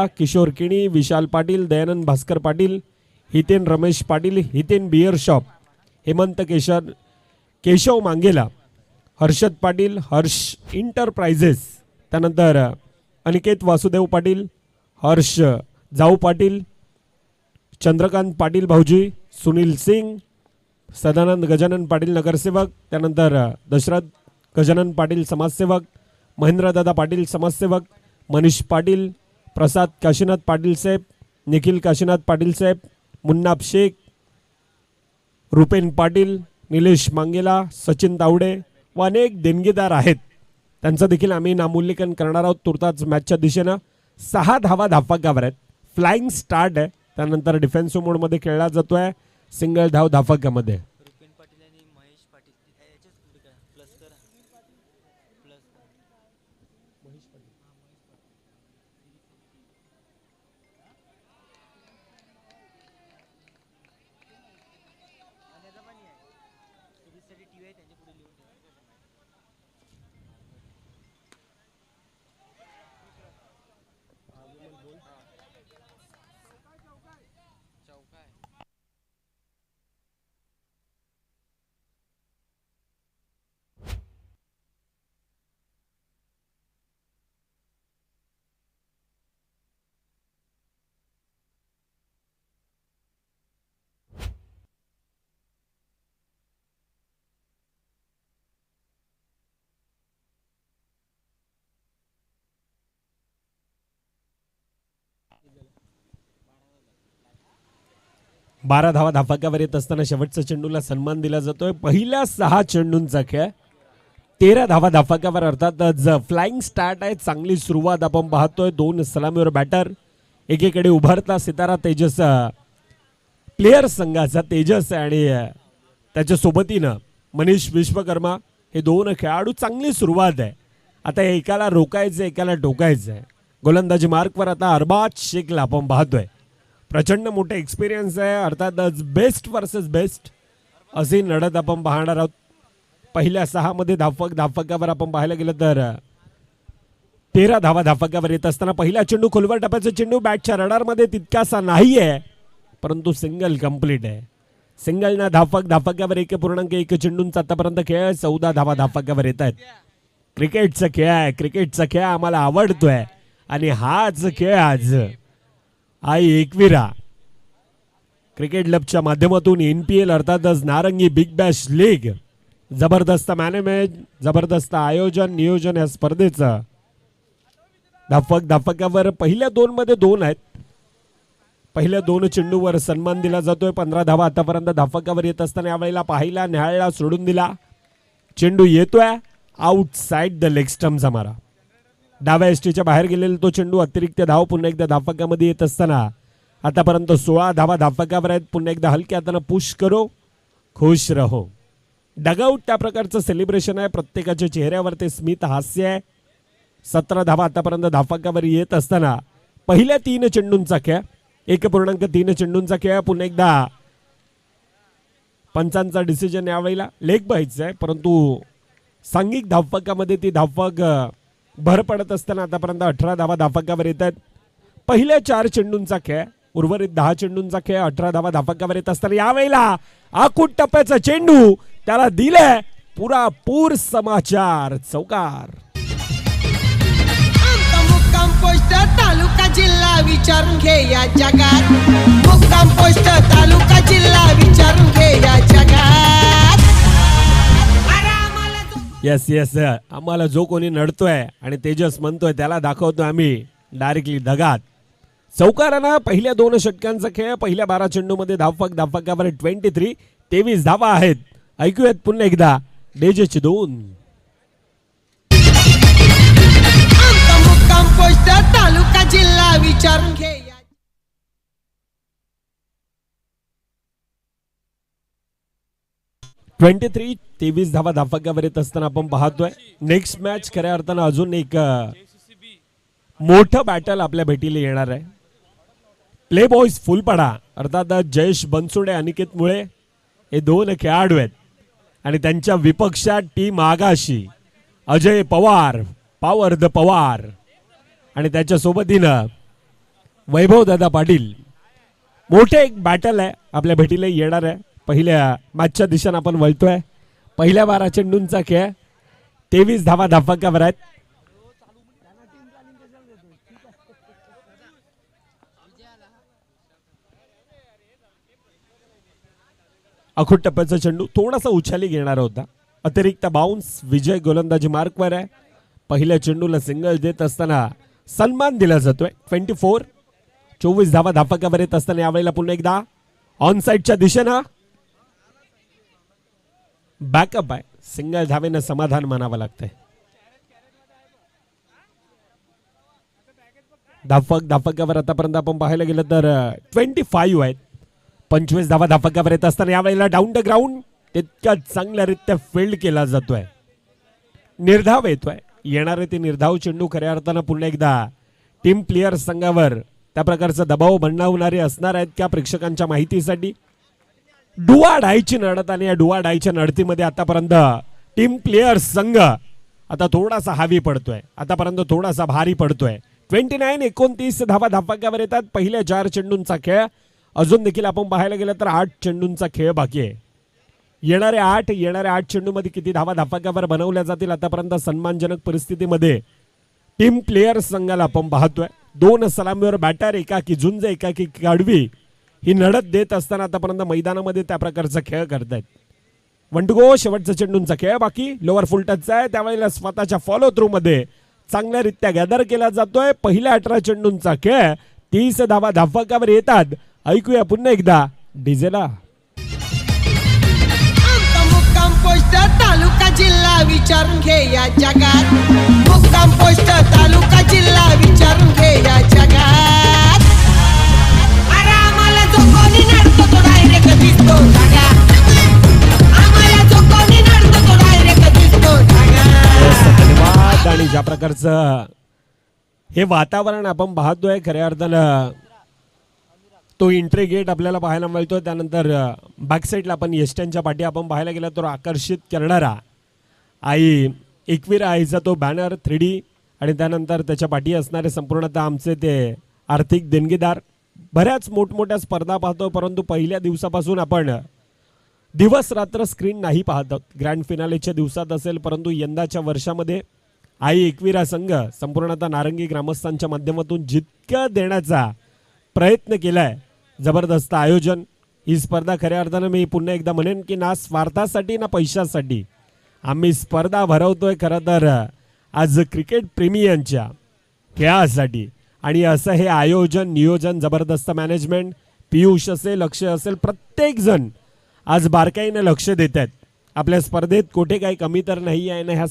किशोर किणी, Vishal Patil, Dayanand Bhaskar Patil, Hiten Ramesh Patil, Hiten beer shop, Hemant Keshav मांगेला, Harshad Patil, Harsh enterprises, त्यानंतर अनिकेत वासुदेव पाटील, हर्ष जाऊ पाटील, चंद्रकांत पाटील भाऊजी, सुनील सिंग, सदानंद गजानन पाटील नगरसेवक, त्यानंतर दशरथ गजानन पाटील समाजसेवक, महेंद्रदादा पाटील समाजसेवक, मनीष पाटील, प्रसाद काशीनाथ पाटील साहेब, निखिल काशीनाथ पाटील साहेब, मुन्नाब शेख, रुपेन पाटील, निलेश मांगेला, सचिन तावडे व अनेक देणगीदार आहेत. त्यांचं देखील आम्ही नामोल्लेखन करणार आहोत. तुर्ताच मॅचच्या दिशेनं 6 धावा धाफकावर आहेत. फ्लाइंग स्टार्ट आहे, त्यानंतर डिफेन्सिव्ह मोडमध्ये खेळला जातोय, सिंगल धाव धाफकामध्ये. 12 धावा धाफकावर येत असताना शेवटच्या चेंडूला सन्मान दिला जातोय. पहिल्या 6 चेंडूंचा खेळ 13 धावा धाफकावर, अर्थातच फ्लाइंग स्टार्ट आहे. चांगली सुरुवात आपण पाहतोय. 2 सलामीवर बॅटर, एकीकडे उभारता सितारा तेजस प्लेयर संघाचा तेजस आणि त्याच्या सोबतीनं मनीष विश्वकर्मा, हे 2 खेळाडू. चांगली सुरुवात आहे. आता एकाला रोकायचं, एकाला टोकायचं आहे. गोलंदाजी मार्कवर आता अरबाज शेखला आपण पाहतोय. प्रचंड मोठा एक्सपिरियन्स आहे. अर्थातच बेस्ट वर्सेस बेस्ट अशी लढत आपण पाहणार आहोत. पहिल्या 6 मध्ये धाफकावर आपण पाहायला गेलं तर 13 धावा धाफकावर येत असताना पहिला चेंडू खोलवर टप्प्याचा चेंडू बॅटच्या रडारमध्ये तितकासा नाही आहे, परंतु सिंगल कंप्लीट आहे. सिंगल ना धाफकावर 1.1 चेंडूंचा आतापर्यंत खेळ 14 धावा धाफकावर येत आहेत. क्रिकेटचा खेळ आहे. क्रिकेटचा खेळ आम्हाला आवडतोय आणि हाच खेळ आज आई एकविरा क्रिकेट क्लबच्या माध्यमातून NPL अर्थातच नारंगी बिग बॅश लीग, जबरदस्त मॅनेजमेंट, जबरदस्त आयोजन नियोजन या स्पर्धेचं धाफकावर पहिल्या 2 मध्ये 2 आहेत. पहिल्या 2 चेंडूवर सन्मान दिला जातोय. 15 धावा आतापर्यंत धाफकावर येत असताना यावेळेला पाहिला, न्याहाळला, सोडून दिला. चेंडू येतोय आउटसाइड द लेग स्टंपचा मारा. डाव्या एसटीच्या बाहेर गेलेला तो चेंडू अतिरिक्त धाव पुन्हा एकदा धाफकामध्ये येत असताना आतापर्यंत 16 धावा धाफकावर आहेत. पुन्हा एकदा हलक्या हाताने पुश करो, खुश रहो. डगआउट त्या प्रकारचं सेलिब्रेशन आहे. प्रत्येकाच्या चेहऱ्यावर ते स्मित हास्य आहे. 17 धावा आतापर्यंत धाफकावर येत असताना पहिल्या 3 चेंडूंचा खेळ 1.3 चेंडूंचा खेळ. पुन्हा एकदा पंचांचा डिसिजन यावेळेला लेग बाईटचा आहे, परंतु सांघिक धाफकामध्ये ती धाफक भर पडत असताना आतापर्यंत 18 धावा धाफकावर येत आहेत. पहिल्या 4 चेंडूंचा खेळ, उर्वरित 10 चेंडूंचा खेळ 18 धावा धाफकावर येत असताना यावेळेला आकुट टप्प्याचा चेंडू त्याला दिलाय पुरापूर समाचार चौकार. मुक्काम पोस्ट तालुका जिल्हा विचारून घे या जगात. मुक्काम पोस्ट तालुका जिल्हा विचारून घे या जगात. येस येस, आम्हाला जो कोणी नडतोय आणि तेजस म्हणतोय त्याला दाखवतोय आम्ही डायरेक्टली दगात. चौकारांना पहिल्या 2 षटकांचा खेळ. पहिल्या 12 चेंडूमध्ये धाफकावर 23 धावा आहेत. ऐकूयात पुन्हा एकदा डेजेची 2. मुक्काम पोस्ट तालुका जिल्हा विचारून घे. 23 धावा धाफकावर येत असताना आपण पाहतोय नेक्स्ट मॅच खऱ्या अर्थानं अजून एक मोठं बॅटल आपल्या भेटीला येणार आहे. प्ले बॉयज फुलपाडा अर्थात जयेश बनसोडे, अनिकेत मुळे हे 2 खेळाडू आहेत आणि त्यांच्या विपक्षात team Agashi Ajay Pawar, power the Pawar आणि त्याच्या सोबतीनं वैभव दादा पाटील. मोठे एक बॅटल आहे आपल्या भेटीला येणार आहे. पहिल्या मॅचच्या दिशेने आपण वळतोय. पहिल्या 12 चेंडूंचा खेळ, 23 धावा धाफकावर आहेत. अखूट टप्प्याचा चेंडू थोडासा उछाली घेणार होता. अतिरिक्त बाउन्स. विजय गोलंदाजी मार्कवर आहे. पहिल्या चेंडूला सिंगल देत असताना सन्मान दिला जातोय. 24 24 धावा धाफकावर येत असताना यावेळेला पुन्हा एकदा ऑन साइडच्या दिशेनं बॅकअप आहे. सिंगल धावेनं समाधान मानावं लागतंय. धाफकावर आतापर्यंत आपण पाहायला गेलं तर 25 आहेत. 25 धावा धाफकावर येत असताना यावेळेला डाऊन द ग्राउंड तितक्या चांगल्यारीत्या फील्ड केला जातोय. निर्धाव येतोय. येणारे ते निर्धाव चेंडू खऱ्या अर्थानं पुन्हा एकदा टीम प्लेयर संघावर त्या प्रकारचा दबाव बनवणारे असणार आहेत का प्रेक्षकांच्या माहितीसाठी. डुआ डायची लढत आणि या डुआ डायच्या लढतीमध्ये आतापर्यंत टीम प्लेयर संघ आता थोडासा हावी पडतोय. आतापर्यंत थोडासा भारी पडतोय. 29-29 धावा धाफकावर येतात. पहिल्या 4 चेंडूंचा खेळ. अजून देखील आपण पाहायला गेलं तर 8 चेंडूंचा खेळ बाकी आहे. येणाऱ्या 8 चेंडूमध्ये किती धावा धाफकावर बनवल्या जातील आतापर्यंत सन्मानजनक परिस्थितीमध्ये टीम प्लेयर संघाला आपण पाहतोय. 2 सलामीवर बॅटर, एकाकी झुंज, एकाकी गाडवी ही लढत देत असताना आतापर्यंत मैदानामध्ये त्या प्रकारचा खेळ करतायत. 1 टू गो. शेवटचा चेंडूंचा खेळ बाकी. लोअर फुल टचचा आहे. त्यावेळेला स्वतःच्या फॉलो थ्रू मध्ये चांगल्यारीत्या गॅदर केला जातोय. पहिल्या 18 चेंडूंचा खेळ. 30 धावा धाफकावर येतात. ऐकूया पुन्हा एकदा डीजेला. मुक्काम पोस्ट तालुका जिल्हा विचारून घे या जगात. मुक्काम पोस्ट तालुका जिल्हा विचारून घे या जगात. अरे आम्हाला जो कोणी नडतो तो डायरेक्ट दिसतो जागा. आम्हाला जो कोणी नडतो तो डायरेक्ट दिसतो जागा. धन्यवाद. आणि ज्या प्रकारचं हे वातावरण आपण पाहतोय खऱ्या अर्थानं तो एंट्री गेट आपल्याला पाहायला मिळतोय. त्यानंतर बॅक साईडला आपण यष्ट्यांच्या पाठी आपण पाहायला गेला तर आकर्षित करणारा आई एकविरा आईचा तो बॅनर 3D आणि त्यानंतर त्याच्या पाठी असणारे संपूर्णतः आमचे ते आर्थिक देणगीदार. बऱ्याच मोठमोठ्या स्पर्धा पाहतो परंतु पहिल्या दिवसापासून आपण दिवस रात्र स्क्रीन नाही पाहत. ग्रँड फिनालेच्या दिवसात असेल परंतु यंदाच्या वर्षामध्ये आई एकविरा संघ संपूर्णतः नारंगी ग्रामस्थांच्या माध्यमातून जितकं देण्याचा प्रयत्न केलाय. जबरदस्त आयोजन. ही स्पर्धा खऱ्या अर्थानं मी पुन्हा एकदा म्हणेन की ना स्वार्थासाठी ना पैशासाठी आम्ही स्पर्धा भरवतोय. खरं तर आज क्रिकेट प्रेमियांच्या खेळासाठी आणि असं हे आयोजन नियोजन जबरदस्त मॅनेजमेंट. पियुष असेल, लक्ष असेल, प्रत्येक जण आज बारकाईने लक्ष देत आहेत. आपल्या स्पर्धेत कुठे काही कमी तर नाही आहे ना. ह्या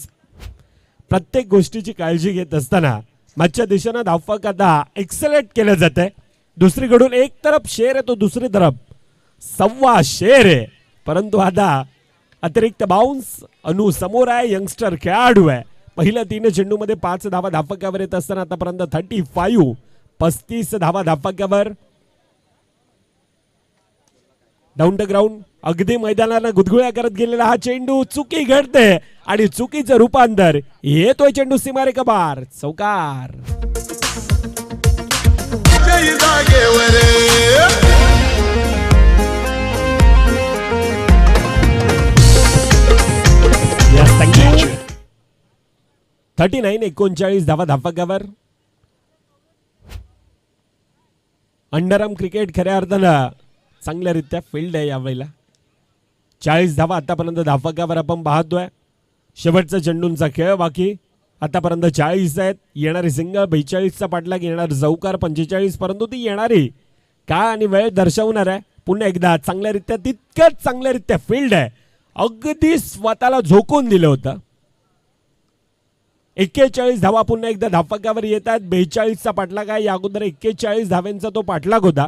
प्रत्येक गोष्टीची काळजी घेत असताना मॅचच्या दिशेनं धावफक आता एक्सलेट केलं जात आहे. दुसरीकडून एक तरफ शेर आहे तो दुसरी तरफ 1.25 शेर आहे. परंतु आता अतिरिक्त बाउन्स अनु समोर आहे. यंगस्टर खेळाडू आहे. पहिल्या 3 चेंडूमध्ये 5 धावा धाफकावर येत असताना आतापर्यंत 35 धावा धाफकावर. Down the ground. अगदी मैदानाला गुदगुळ्या करत गेलेला हा चेंडू चुकी घडते आणि चुकीचं रूपांतर. येतोय चेंडू सीमारेखा बार. चौकार. Yes, thank you. 39-39 धावा धाफकावर. अंडरआर्म क्रिकेट खऱ्या अर्थानं चांगल्यारीत्या फील्ड आहे यावेळेला. 40 धावा आतापर्यंत धाफकावर आपण पाहतोय. शेवटचा चेंडूंचा खेळ बाकी. आतापर्यंत 40 आहेत. येणारी सिंगल 42चा पाठलाग. येणार चौकार 45. परंतु ती येणारी काळ आणि वेळ दर्शवणार आहे. पुन्हा एकदा चांगल्यारीत्या तितकंच चांगल्यारीत्या फील्ड आहे. अगदी स्वतःला झोकून दिलं होतं. 41 धावा पुन्हा एकदा धाफकावर येतात. 42चा पाठलाग आहे. या अगोदर 41 धाव्यांचा तो पाठलाग होता.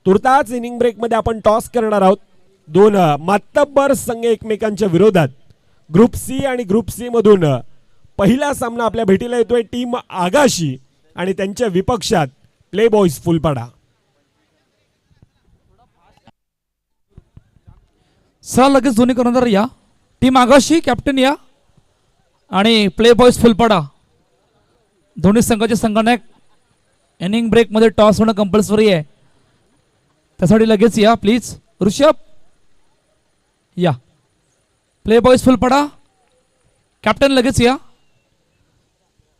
तुर्तास इनिंग ब्रेक मध्ये आपण टॉस करणार आहोत. 2 मातब्बर संघ एकमेकांच्या विरोधात. ग्रुप सी आणि ग्रुप सी मधून पहिला सामना आपल्या भेटीला येतोय. टीम आगाशी आणि त्यांच्या विपक्षात प्ले बॉयज फुलपाडा. चला लगेच दोन्ही कर्णधार या. टीम आगाशी कॅप्टन या आणि प्ले बॉयज फुलपाडा दोन्ही संघाचे संघनायक इनिंग ब्रेक मध्ये टॉस होणं कंपल्सरी आहे, त्यासाठी लगेच या प्लीज. ऋषभ या. प्ले बॉयज फुल पडा. कॅप्टन लगेच या.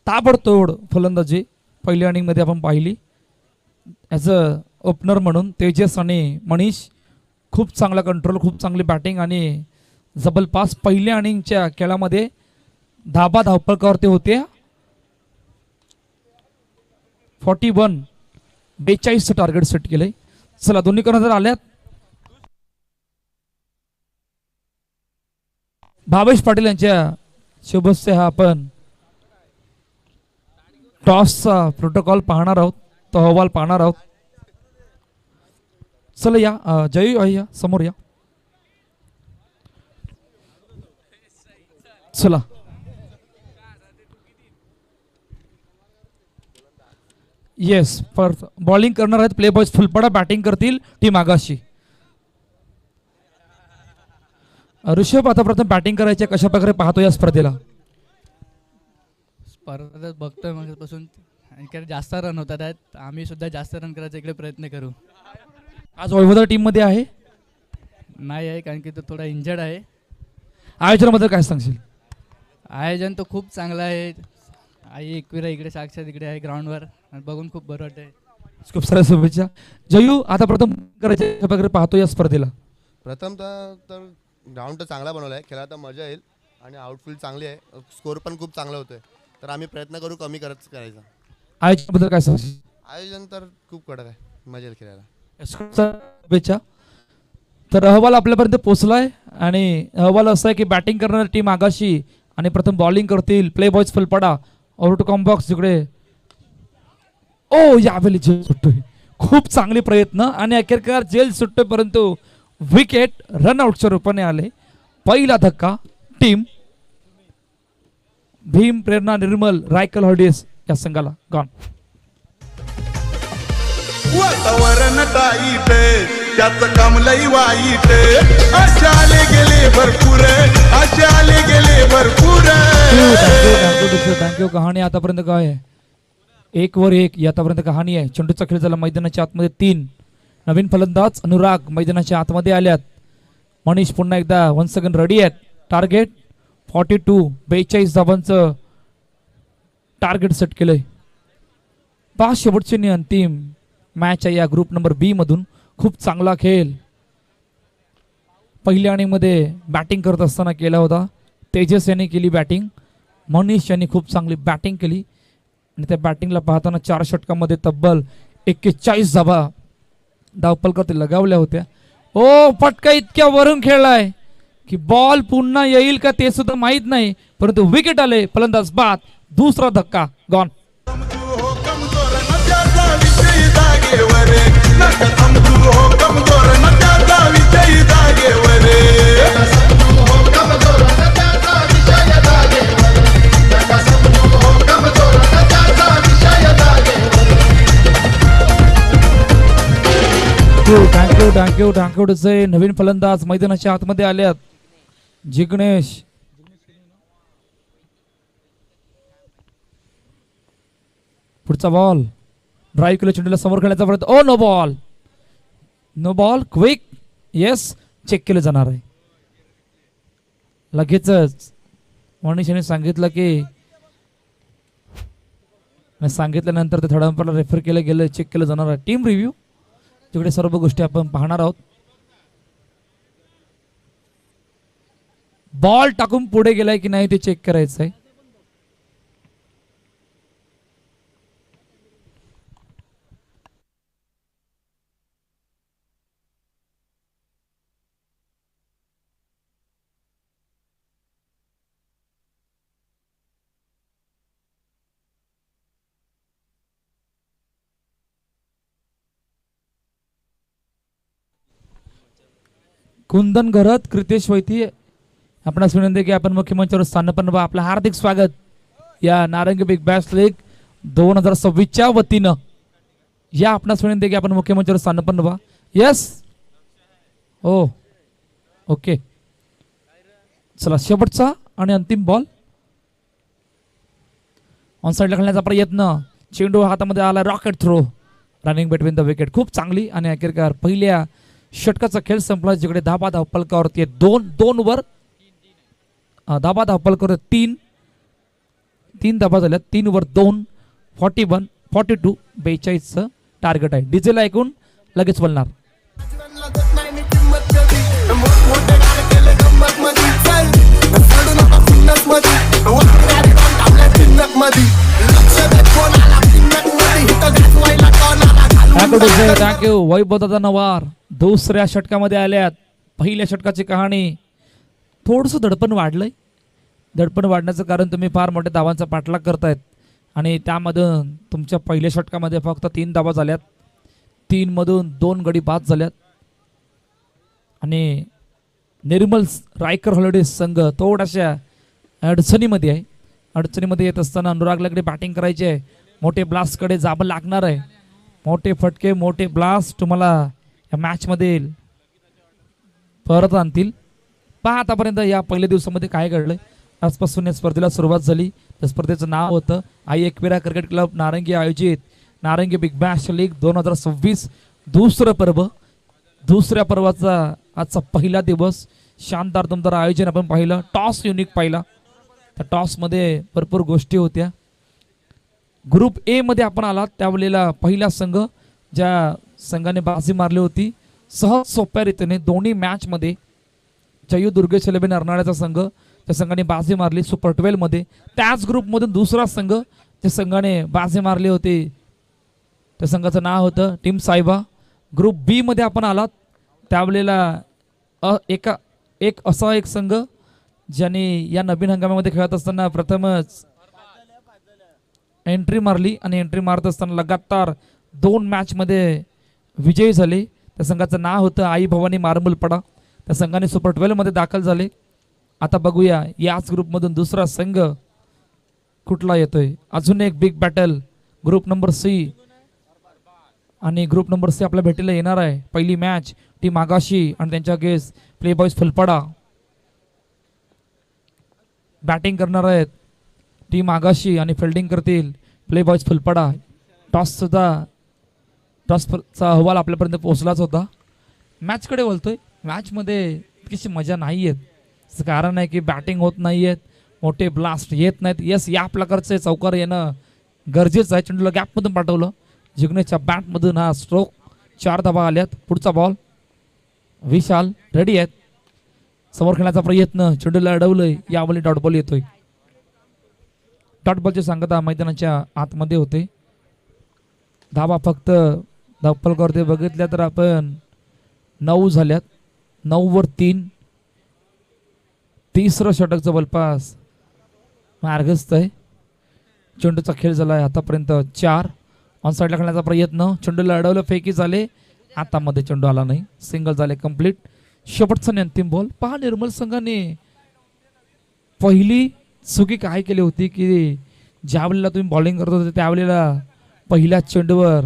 ताबडतोड फलंदाजी पहिल्या इनिंग मध्ये आपण पाहिली. ॲज अ ओपनर म्हणून तेजस आणि मनीष खूप चांगला कंट्रोल, खूप चांगली बॅटिंग आणि जबल पास. पहिल्या इनिंगच्या खेळामध्ये धाबा धावपळकावरती होते. 42 टार्गेट सेट केले. चला दोन्ही कर्णधार आल्यात. भावेश पाटील यांच्या शुभस्य हा आपण टॉसचा प्रोटोकॉल पाहणार आहोत, तो अहवाल पाहणार आहोत. चला या जयू या समोर या. चला येस पर बॉलिंग करणार आहेत प्ले बॉयज फुलपडा. बॅटिंग करतील टीम आगाशी. ऋषभ आता प्रथम बॅटिंग करायची, कशा प्रकारे पाहतो या स्पर्धेला? स्पर्धा बघतोय मगापासून आणि काय जास्त रन होतात आहेत. आम्ही सुद्धा जास्त रन करायचा इकडे प्रयत्न करू. आज वैभव टीम मध्ये आहे नाही आहे कारण की तो थोडा इंजर्ड आहे. आयोजनाबद्दल काय सांगशील? आयोजन तो खूप चांगला आहे. आई एकविरा इकडे साक्षात इकडे आहे ग्राउंडवर आणि बघून खूप बरं वाटतंय. खूप साऱ्या शुभेच्छा. जयू आता प्रथम करायचे, कशा प्रकारे पाहतो या स्पर्धेला? प्रथम तर ग्राउंड तर चांगला बनवला आहे, खेळायला तर मजा येईल आणि आउटफील्ड चांगली आहे, स्कोर पण खूप चांगला होतोय, तर आम्ही प्रयत्न करू कमी करायचा. आयोजनाबद्दल काय सांगशील? आयोजन तर खूप कडक आहे, मजा येईल खेळायला. शुभेच्छा. तर अहवाल आपल्यापर्यंत पोहोचलाय आणि अहवाल असा आहे की बॅटिंग करणारी टीम आगाशी आणि प्रथम बॉलिंग करतील play boys Phulpada. Over to combox जिकडे ओ यावेळी जेल सुटतोय. खूप चांगले प्रयत्न आणि अखेरकार जेल सुटतोय, परंतु विकेट रनआउटच्या रूपाने आले. पहिला धक्का टीम भीम प्रेरणा निर्मल रायकल हॉलिडेज या संघाला गॉन. वातावरण टाईट त्याचं काम लई वाईट. असे आले गेले भरपूर, असे आले गेले भरपूर. थँक्यू. कहाणी आतापर्यंत काय आहे? 1 वर 1 ही आतापर्यंत कहाणी आहे. चेंडूचा खेळ झाला मैदानाच्या आतमध्ये 3. नवीन फलंदाज अनुराग मैदानाच्या आतमध्ये आल्यात. मनीष पुन्हा एकदा वन्स अगेन रेडी आहेत. टार्गेट 42 धावांचं टार्गेट सेट केलंय. 5 शेवटची आणि अंतिम मॅच आहे या ग्रुप नंबर बी मधून. खूप चांगला खेळ पहिल्या इनिंगमध्ये बॅटिंग करत असताना केला होता. तेजस यांनी केली बॅटिंग, मनीष यांनी खूप चांगली बॅटिंग केली आणि त्या बॅटिंगला पाहताना 4 षटकामध्ये तब्बल 41 धावपलकावरती लगावल्या होत्या. ओ फटका इतक्या वरून खेळलाय की बॉल पुन्हा येईल का ते सुद्धा माहित नाही, परंतु विकेट आले. फलंदाज बाद. दुसरा धक्का गॉन. हो कमजोर न त्याचा विजयी जागेवर, नका समजू हो कमजोर न त्याचा विजयी जागेवर. हो कमजोर न त्याचा विजय जागेवर, नका समजू हो कमजोर न त्याचा विजय जागेवर. थँक्यू. नवीन फलंदाज मैदानाच्या आतमध्ये आल्यात. जिग्नेश पुढचा बॉल ड्राईव्ह केलं, चेंडूला समोर खेळण्याचा प्रयत्न. Oh no ball quick. Yes check केलं जाणार आहे. लगेचच मनीष यांनी सांगितलं की सांगितल्यानंतर ते थोड्या वेळाला रेफर केलं गेलं, चेक केलं जाणार आहे. टीम रिव्ह्यू तिकडे सर्व गोष्टी आपण पाहणार आहोत. बॉल टाकून पुढे गेलाय की नाही ते चेक करायचं आहे. कुंदन घरत कृतेश वैती आपणास विनंती की आपण मुख्य मंचावर स्थानपन्न व्हा. आपलं हार्दिक स्वागत या नारंगी बिग बॅश लीग 2026च्या वतीनं. या आपणास विनंती की आपण मुख्य मंचावर स्थानपन्न व्हा. यस ओ ओके. चला शेवटचा आणि अंतिम बॉल ऑन साईडला खेळण्याचा प्रयत्न. चेंडू हातामध्ये आला, rocket throw, running between the wicket. खूप चांगली आणि अखेरकार पहिल्या षटकाचा खेळ संपला, जिकडे धाबा धावपलकावरती 2-2 धाबा धावपलकावर 3 धाबा झाल्या. 3 ओव्हर 2, 41, 42, 42 टार्गेट आहे. डिझेल ऐकून लगेच बोलणार. थँक्यू वैभव दादा नवार. दुसऱ्या षटकामध्ये आल्यात. पहिल्या षटकाची कहाणी थोडंसं दडपण वाढलंय. दडपण वाढण्याचं कारण तुम्ही फार मोठ्या धावांचा पाठलाग करतायत आणि त्यामधून तुमच्या पहिल्या षटकामध्ये फक्त 3 धावा झाल्यात. 3 मधून 2 गडी बाद झाल्यात आणि निर्मल रायकर हॉलिडे संघ थोड्याशा अडचणीमध्ये आहे. अडचणीमध्ये येत असताना अनुरागलाकडे बॅटिंग करायची आहे. मोठे ब्लास्टकडे जावं लागणार आहे. मोठे फटके, मोठे ब्लास्ट तुम्हाला या मॅचमध्ये परत आणतील. पहा आतापर्यंत या पहिल्या दिवसामध्ये काय घडलंय. आजपासून या स्पर्धेला सुरुवात झाली. त्या स्पर्धेचं नाव होतं आई एकविरा क्रिकेट क्लब नारंगी आयोजित नारंगी बिग बॅश लीग 2026 दुसरं पर्व. दुसऱ्या पर्वाचा आजचा पहिला दिवस. शानदार दमदार आयोजन आपण पाहिलं. टॉस युनिक पाहिला. त्या टॉसमध्ये भरपूर गोष्टी होत्या. ग्रुप ए मध्ये आपण आलात त्यावेळेला पहिला संघ ज्या संघाने बाजी मारली होती सहज सोप्या रीतीने दोन्ही मॅचमध्ये जयू दुर्गेश 11 अर्नाळ्याचा संघ त्या संघाने बाजी मारली सुपर 12 मध्ये. त्याच ग्रुपमधून दुसरा संघ ज्या संघाने बाजी मारली होती त्या संघाचं नाव होतं टीम सायबा. ग्रुप बी मध्ये आपण आलात त्यावेळेला एक असा एक संघ ज्याने या नवीन हंगामामध्ये खेळत असताना प्रथमच एंट्री मारली आणि एंट्री मारत असताना लगातार 2 मॅचमध्ये विजयी झाले. त्या संघाचं नाव होतं आई भवानी मारमुलपडा. त्या संघाने सुपर 12 मध्ये दाखल झाले. आता बघूया याच ग्रुपमधून दुसरा संघ कुठला येतोय. अजून एक big battle group number C आणि ग्रुप नंबर सी आपल्या भेटीला येणार आहे. पहिली मॅच टीम आगाशी आणि त्यांच्या अगेन्स्ट प्ले बॉयज फुलपाडा. बॅटिंग करणार आहेत टीम आगाशी आणि फिल्डिंग करतील प्ले बॉयज फुलपाडा. टॉसचा अहवाल आपल्यापर्यंत पोहोचलाच होता. मॅचकडे बोलतोय. मॅचमध्ये इतकीशी मजा नाही येत. कारण आहे की बॅटिंग होत नाही आहेत, मोठे ब्लास्ट येत नाहीत. यस, या प्रकारचे चौकार येणं गरजेचं आहे. चेंडूला गॅपमधून पाठवलं. जिग्नेशच्या बॅटमधून हा स्ट्रोक. 4 धावा आल्यात. पुढचा बॉल. विशाल रेडी आहेत. समोर खेळण्याचा प्रयत्न. चेंडूला अडवलंय. यावेळी डॉट बॉल येतोय. डॉट बॉलची सांगता मैदानाच्या आतमध्ये होते. धावा फक्त धावपलकावरती बघितल्या तर आपण 9 झाल्यात. 9 वर 3. तिसरं षटकचं बलपास मार्गस्थ आहे. चेंडूचा खेळ झाला आहे आतापर्यंत 4. ऑन साईडला खेळण्याचा प्रयत्न. चेंडूला अडवलं. फेकी झाले. आतामध्ये चेंडू आला नाही. सिंगल झाले कंप्लीट. शेवटचा आणि अंतिम बॉल. पहा निर्मल संघाने पहिली चुकी काय केली होती की ज्या वेळेला तुम्ही बॉलिंग करत होते त्यावेळेला पहिल्या चेंडूवर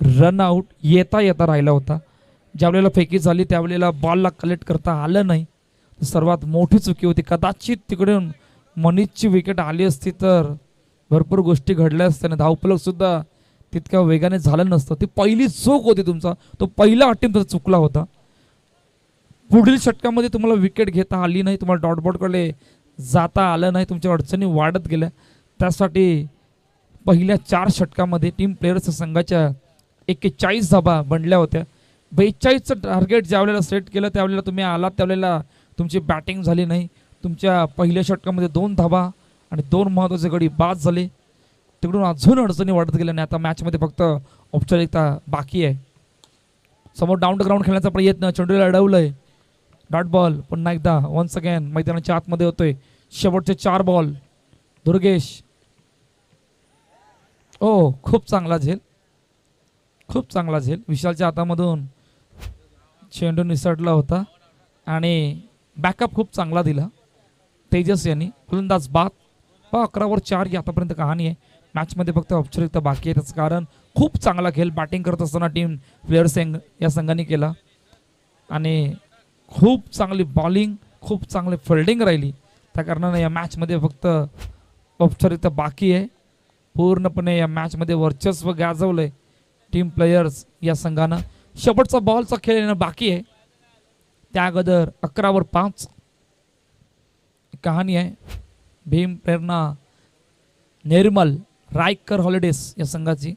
रन आउट येता राहिला होता. ज्या वेळेला फेकी झाली त्यावेळेला बॉलला कलेक्ट करता आलं नाही. सर्वात मोठी चुकी होती. कदाचित तिकडून मनीषची विकेट आली असती तर भरपूर गोष्टी घडल्या असत्या. धावपलक सुद्धा तितक्या वेगाने झालं नसतं. ती पहिली चूक होती तुमचा. तो पहिला अटेम्प्ट तुमचा चुकला होता. पुढील षटकामध्ये तुम्हाला विकेट घेता आली नाही. तुम्हाला डॉट बॉलकडे जाता आलं नाही. तुमच्या अडचणी वाढत गेल्या. त्यासाठी पहिल्या 4 षटकामध्ये टीम प्लेयर्स संघाच्या 41 धाबा बनल्या होत्या. 42चं टार्गेट ज्या वेळेला सेट केलं त्यावेळेला तुम्ही आलात त्यावेळेला तुमची बॅटिंग झाली नाही. तुमच्या पहिल्या षटकामध्ये 2 धाबा आणि 2 महत्त्वाचे गडी बाद झाले. तिकडून अजून अडचणी वाढत गेल्या. आणि आता मॅचमध्ये फक्त औपचारिकता बाकी आहे. समोर डाऊन टू ग्राउंड खेळण्याचा प्रयत्न. चेंडूला अडवलंय. डॉट बॉल पुन्हा एकदा वन्स अगेन मैदानाच्या आतमध्ये होतोय. शेवटचे 4 बॉल. दुर्गेश. खूप चांगला झेल. खूप चांगला झेल. विशालच्या हातामधून चेंडू निसटला होता आणि बॅकअप खूप चांगला दिला तेजस यांनी. फलंदाज बाद. 11 वर 4 ही आतापर्यंत कहाणी आहे. मॅचमध्ये फक्त औपचारिकता बाकी आहे. त्याचं कारण खूप चांगला खेळ बॅटिंग करत असताना टीम प्लेयर्स या संघाने केला आणि खूप चांगली बॉलिंग, खूप चांगली फिल्डिंग राहिली. त्या कारणाने या मॅचमध्ये फक्त औपचारिकता बाकी आहे. पूर्णपणे या मॅच मध्ये वर्चस्व गाजवलंय टीम प्लेयर्स या संघानं. शेवटचा बॉलचा खेळ येणं बाकी आहे. त्या अगोदर 11-5 कहाणी आहे. भीम प्रेरणा निर्मल रायकर हॉलिडेज या संघाची.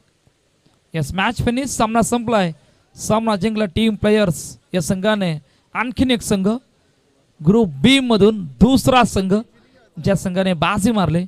Yes match finish. सामना संपलाय. सामना जिंकला टीम प्लेयर्स या संघाने. आणखीन एक संघ ग्रुप बी मधून दुसरा संघ ज्या संघाने बाजी मारले